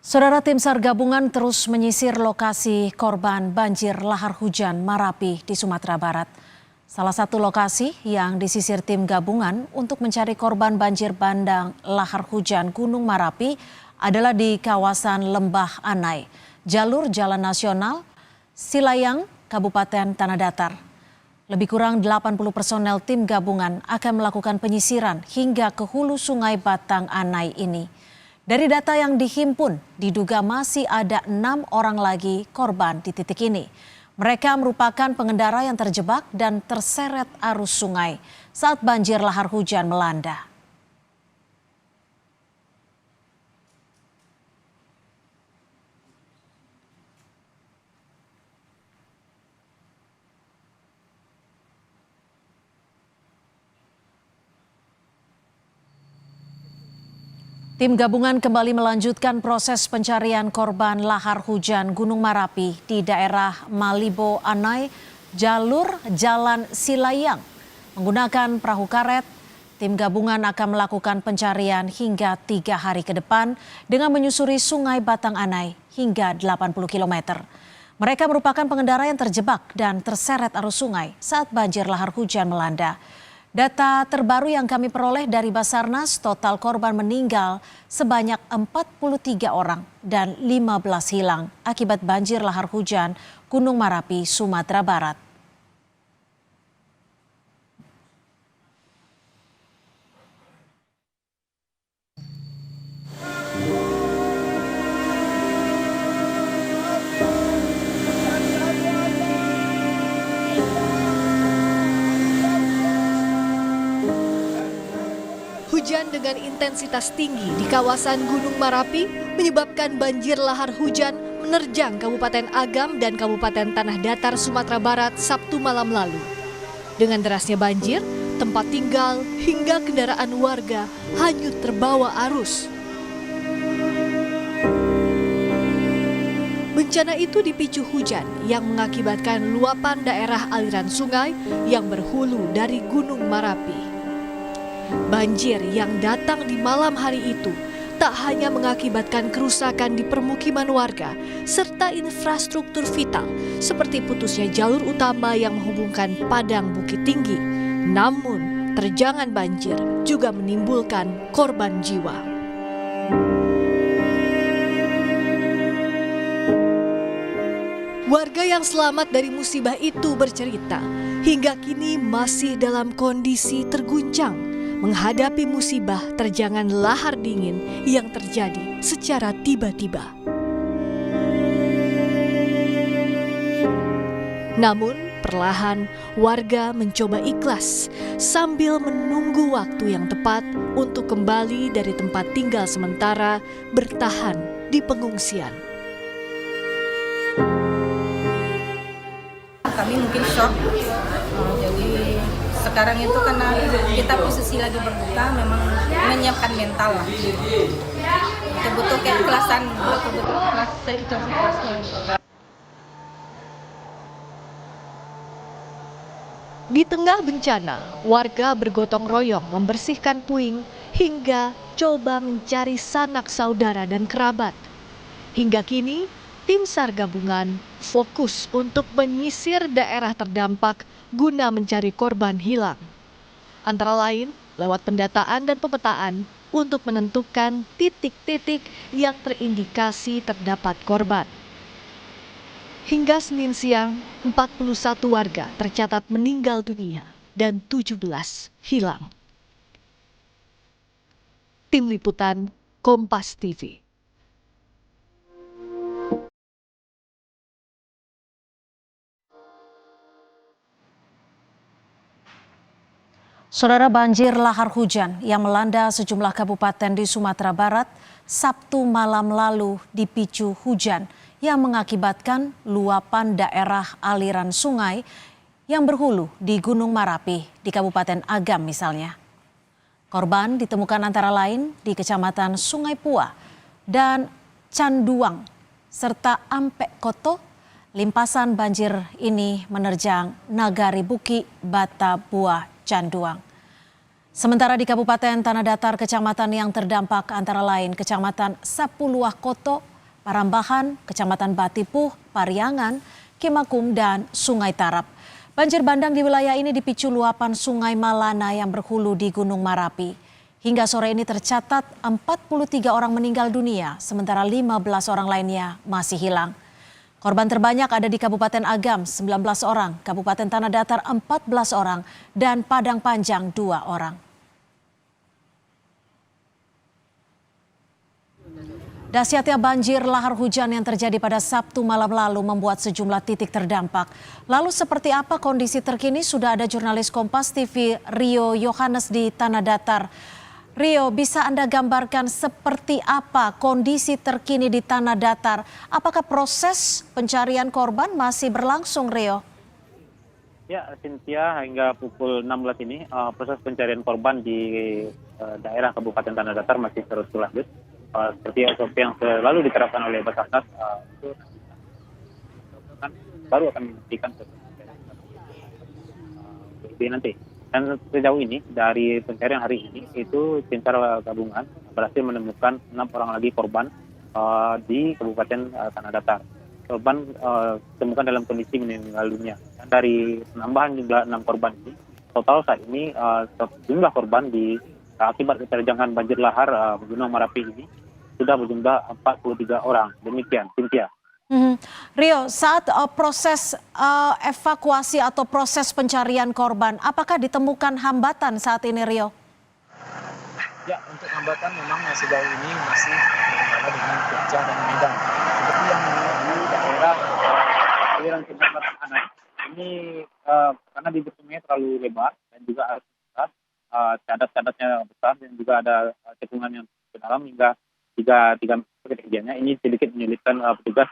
Saudara, tim SAR gabungan terus menyisir lokasi korban banjir lahar hujan Marapi di Sumatera Barat. Salah satu lokasi yang disisir tim gabungan untuk mencari korban banjir bandang lahar hujan Gunung Marapi adalah di kawasan Lembah Anai, jalur jalan nasional Silayang, Kabupaten Tanah Datar. Lebih kurang 80 personel tim gabungan akan melakukan penyisiran hingga ke hulu sungai Batang Anai ini. Dari data yang dihimpun, diduga masih ada 6 orang lagi korban di titik ini. Mereka merupakan pengendara yang terjebak dan terseret arus sungai saat banjir lahar hujan melanda. Tim gabungan kembali melanjutkan proses pencarian korban lahar hujan Gunung Marapi di daerah Malibo Anai, jalur Jalan Silayang. Menggunakan perahu karet, tim gabungan akan melakukan pencarian hingga 3 hari ke depan dengan menyusuri sungai Batang Anai hingga 80 km. Mereka merupakan pengendara yang terjebak dan terseret arus sungai saat banjir lahar hujan melanda. Data terbaru yang kami peroleh dari Basarnas, total korban meninggal sebanyak 43 orang dan 15 hilang akibat banjir lahar hujan Gunung Marapi, Sumatera Barat. Hujan dengan intensitas tinggi di kawasan Gunung Marapi menyebabkan banjir lahar hujan menerjang Kabupaten Agam dan Kabupaten Tanah Datar, Sumatera Barat Sabtu malam lalu. Dengan derasnya banjir, tempat tinggal hingga kendaraan warga hanyut terbawa arus. Bencana itu dipicu hujan yang mengakibatkan luapan daerah aliran sungai yang berhulu dari Gunung Marapi. Banjir yang datang di malam hari itu tak hanya mengakibatkan kerusakan di permukiman warga serta infrastruktur vital seperti putusnya jalur utama yang menghubungkan Padang Bukit Tinggi, namun terjangan banjir juga menimbulkan korban jiwa. Warga yang selamat dari musibah itu bercerita, hingga kini masih dalam kondisi terguncang menghadapi musibah terjangan lahar dingin yang terjadi secara tiba-tiba. Namun perlahan warga mencoba ikhlas sambil menunggu waktu yang tepat untuk kembali dari tempat tinggal sementara bertahan di pengungsian. Kami mungkin shock, jadi sekarang itu karena kita posisi lagi berduka, memang menyiapkan mental lah. Kita butuh keikhlasan, betul-betul ikhlas-ikhlasnya. Di tengah bencana, warga bergotong royong membersihkan puing hingga coba mencari sanak saudara dan kerabat. Hingga kini, tim SAR gabungan fokus untuk menyisir daerah terdampak guna mencari korban hilang. Antara lain lewat pendataan dan pemetaan untuk menentukan titik-titik yang terindikasi terdapat korban. Hingga Senin siang, 41 warga tercatat meninggal dunia dan 17 hilang. Tim Liputan Kompas TV. Saudara, banjir lahar hujan yang melanda sejumlah kabupaten di Sumatera Barat Sabtu malam lalu dipicu hujan yang mengakibatkan luapan daerah aliran sungai yang berhulu di Gunung Marapi di Kabupaten Agam misalnya. Korban ditemukan antara lain di Kecamatan Sungai Pua dan Canduang serta Ampek Koto. Limpasan banjir ini menerjang Nagari Buki, Bata Buah, Canduang. Sementara di Kabupaten Tanah Datar, kecamatan yang terdampak antara lain Kecamatan Sapuluah Koto, Parambahan, Kecamatan Batipuh, Pariangan, Kimakum, dan Sungai Tarap. Banjir bandang di wilayah ini dipicu luapan Sungai Malana yang berhulu di Gunung Marapi. Hingga sore ini tercatat 43 orang meninggal dunia, sementara 15 orang lainnya masih hilang. Korban terbanyak ada di Kabupaten Agam 19 orang, Kabupaten Tanah Datar 14 orang, dan Padang Panjang 2 orang. Dahsyatnya banjir lahar hujan yang terjadi pada Sabtu malam lalu membuat sejumlah titik terdampak. Lalu seperti apa kondisi terkini? Sudah ada jurnalis Kompas TV Rio Yohanes di Tanah Datar. Rio, bisa Anda gambarkan seperti apa kondisi terkini di Tanah Datar? Apakah proses pencarian korban masih berlangsung, Rio? Ya, Cynthia, hingga pukul 16 ini proses pencarian korban di daerah Kabupaten Tanah Datar masih terus berlanjut. Seperti SOP yang selalu diterapkan oleh Basarnas, itu baru akan membuktikan nanti. Dan sejauh ini dari pencarian hari ini itu tim SAR gabungan berhasil menemukan 6 orang lagi korban di Kabupaten Tanah Datar. Korban ditemukan dalam kondisi meninggal dunia. Dan dari penambahan jumlah 6 korban ini, total saat ini jumlah korban akibat keterjangan banjir lahar Gunung Marapi ini sudah berjumlah 43 orang. Demikian, Cynthia. Rio, saat proses evakuasi atau proses pencarian korban, apakah ditemukan hambatan saat ini, Rio? Ya, untuk hambatan memang sejauh ini masih berkendala dengan cuaca dan medan. Seperti yang di daerah aliran sungai Anak ini karena bibir sungai terlalu lebar dan juga arus besar, cadat-cadatnya besar dan juga ada cekungan yang ke dalam hingga 3 meter ketinggiannya. Ini sedikit menyulitkan petugas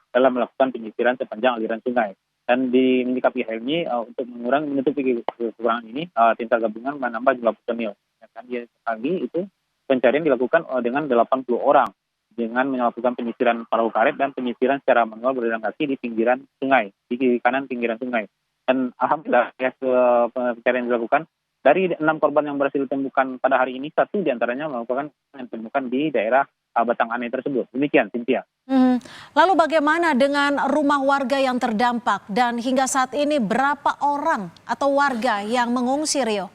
dalam melakukan penyisiran sepanjang aliran sungai. Dan menyikapi hal ini untuk menutupi kekurangan ini, tim SAR gabungan menambah jumlah personil. Pagi itu pencarian dilakukan dengan 80 orang dengan melakukan penyisiran perahu karet dan penyisiran secara manual berjalan kaki di pinggiran sungai, di kanan pinggiran sungai. Dan alhamdulillah pencarian dilakukan. Dari 6 korban yang berhasil ditemukan pada hari ini, 1 diantaranya merupakan yang ditemukan di daerah Batang Anai tersebut. Demikian, Cynthia. Lalu bagaimana dengan rumah warga yang terdampak dan hingga saat ini berapa orang atau warga yang mengungsi, Rio?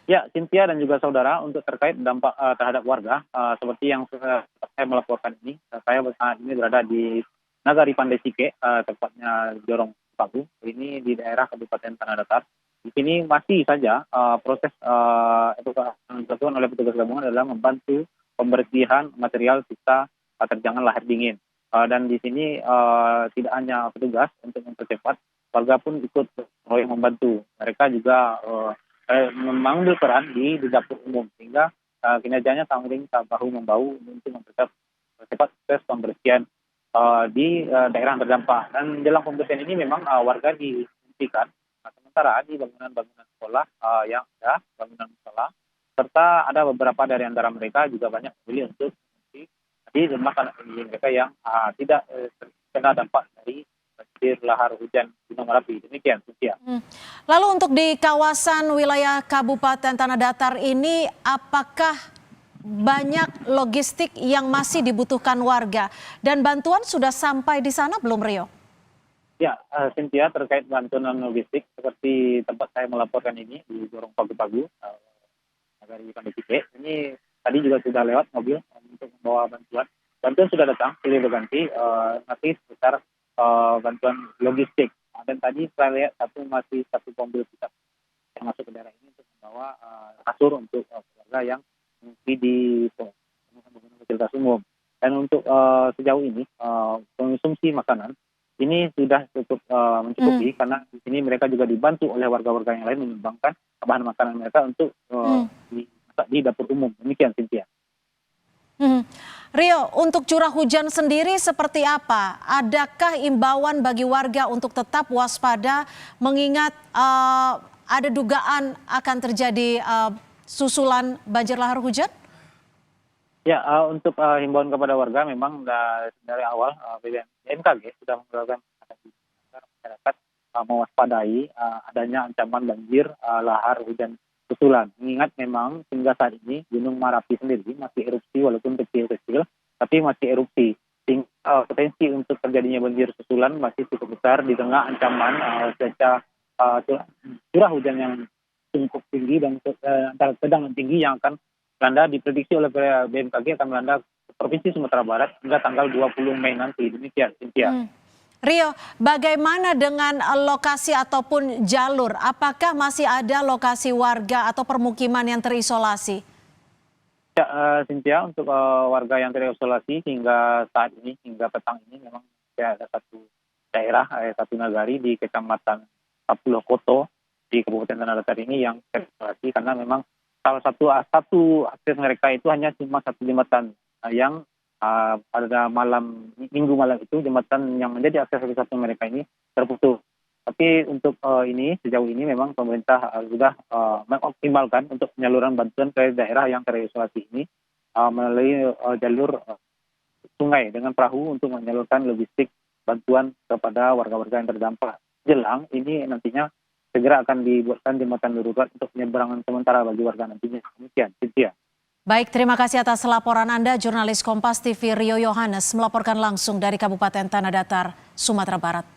Ya, Cynthia dan juga saudara, untuk terkait dampak terhadap warga, seperti yang saya melaporkan ini, saya saat ini berada di Nagari Pandai Sike, tepatnya Jorong Pagu, ini di daerah Kabupaten Tanah Datar. Di sini masih saja proses evakuasi yang dilakukan oleh petugas gabungan adalah membantu pembersihan material sisa terjangan lahar dingin. Dan di sini tidak hanya petugas untuk mempercepat, warga pun ikut membantu. Mereka juga mengambil peran di dapur umum sehingga kinerjanya saling bahu membahu untuk mempercepat proses pembersihan di daerah yang terdampak. Dan dalam pembersihan ini memang warga dihentikan sementara di bangunan-bangunan sekolah yang ada, bangunan sekolah, serta ada beberapa dari antara mereka juga banyak memilih untuk di rumah mereka yang tidak terkena dampak dari banjir lahar hujan Gunung Merapi. Demikian, Cynthia. Lalu untuk di kawasan wilayah Kabupaten Tanah Datar ini, apakah banyak logistik yang masih dibutuhkan warga dan bantuan sudah sampai di sana belum, Rio? Ya, Cynthia, terkait bantuan logistik seperti tempat saya melaporkan ini di Jorong Pagu-Pagu, dari Pandai Sike, ini tadi juga sudah lewat mobil untuk membawa bantuan. Bantuan sudah datang, silih berganti, masih sebesar bantuan logistik. Dan tadi saya lihat satu mobil pickup yang masuk ke daerah ini untuk membawa kasur untuk keluarga yang mengungsi di fasilitas umum. Dan untuk sejauh ini konsumsi makanan ini sudah cukup mencukupi karena di sini mereka juga dibantu oleh warga-warga yang lain menyumbangkan bahan makanan mereka untuk di dapur umum. Demikian, Cynthia. Rio, untuk curah hujan sendiri seperti apa? Adakah imbauan bagi warga untuk tetap waspada mengingat ada dugaan akan terjadi susulan banjir lahar hujan? Ya, untuk himbauan kepada warga memang dari awal BMKG sudah mengatakan masyarakat mewaspadai adanya ancaman banjir lahar hujan susulan. Mengingat memang hingga saat ini Gunung Marapi sendiri masih erupsi walaupun kecil-kecil, tapi masih erupsi. sehingga potensi untuk terjadinya banjir susulan masih cukup besar di tengah ancaman curah hujan yang cukup tinggi dan antara sedang dan tinggi yang akan melanda, diprediksi oleh BMKG akan melanda Provinsi Sumatera Barat hingga tanggal 20 Mei nanti. Demikian, Cynthia. Rio, bagaimana dengan lokasi ataupun jalur? Apakah masih ada lokasi warga atau permukiman yang terisolasi? Ya, Cynthia, untuk warga yang terisolasi hingga saat ini, hingga petang ini memang ada satu daerah, satu nagari di Kecamatan Kapuloh Koto di Kabupaten Tanah Datar ini yang terisolasi karena memang salah satu akses mereka itu hanya cuma satu jembatan yang pada minggu malam itu jembatan yang menjadi akses satu mereka ini terputus. Tapi untuk sejauh ini memang pemerintah sudah mengoptimalkan untuk penyaluran bantuan ke daerah yang terisolasi ini melalui jalur sungai dengan perahu untuk menyalurkan logistik bantuan kepada warga-warga yang terdampak. Jelang ini nantinya segera akan dibuatkan jembatan darurat untuk penyeberangan sementara bagi warga nantinya. Demikian, Cynthia. Baik, terima kasih atas laporan Anda, jurnalis Kompas TV Rio Yohanes melaporkan langsung dari Kabupaten Tanah Datar, Sumatera Barat.